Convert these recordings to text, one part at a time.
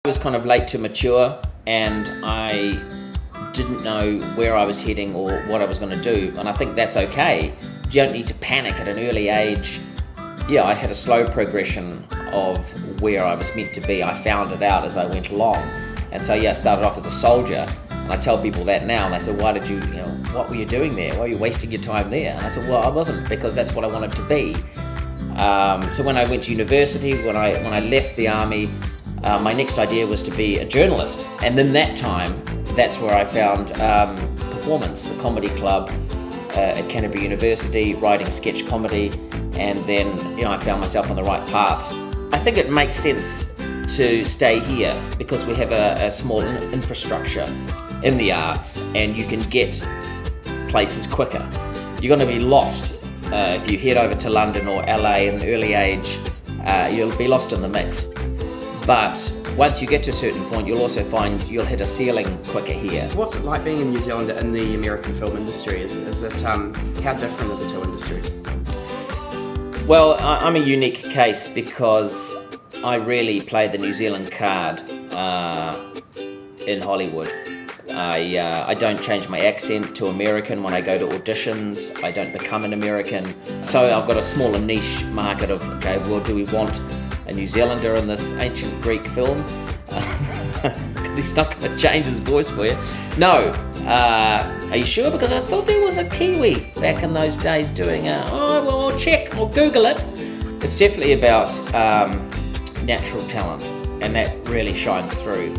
I was kind of late to mature, and I didn't know where I was heading or what I was going to do, and I think that's okay. You don't need to panic at an early age. Yeah, I had a slow progression of where I was meant to be. I found it out as I went along, and so I started off as a soldier, and I tell people that now, and they say, why did you, what were you doing there? Why were you wasting your time there? And I said, well, I wasn't, because that's what I wanted to be. So when I went to university, when I left the army, my next idea was to be a journalist, and in that time, that's where I found Performance, the comedy club at Canterbury University, writing sketch comedy, and then I found myself on the right paths. I think it makes sense to stay here because we have a small infrastructure in the arts, and you can get places quicker. You're going to be lost if you head over to London or LA at an early age. You'll be lost in the mix. But once you get to a certain point, you'll also find you'll hit a ceiling quicker here. What's it like being a New Zealander in the American film industry? Is it how different are the two industries? Well, I'm a unique case because I really play the New Zealand card in Hollywood. I don't change my accent to American when I go to auditions. I don't become an American. So I've got a smaller niche market of, okay, well, do we want a New Zealander in this ancient Greek film? Because he's not going to change his voice for you. No. Are you sure? Because I thought there was a Kiwi back in those days doing I'll check, I'll Google it. It's definitely about natural talent, and that really shines through.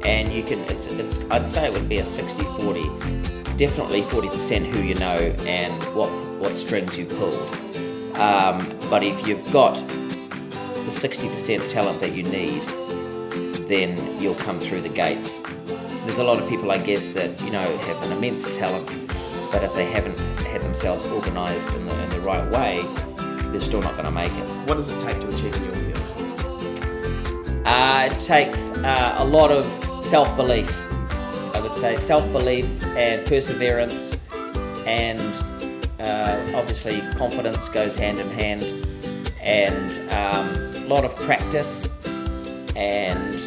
And you can, I'd say it would be a 60-40, definitely 40% who you know and what strings you pulled. But if you've got the 60% talent that you need, then you'll come through the gates. There's a lot of people, I guess, that have an immense talent, but if they haven't had themselves organised in the right way, they're still not going to make it. What does it take to achieve in your field? It takes a lot of self-belief. I would say self-belief and perseverance, and obviously confidence goes hand in hand, and a lot of practice, and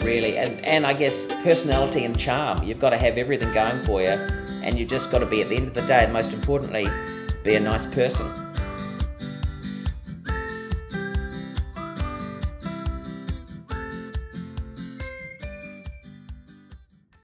really, and I guess personality and charm. You've got to have everything going for you, and you just got to be, at the end of the day, most importantly, be a nice person.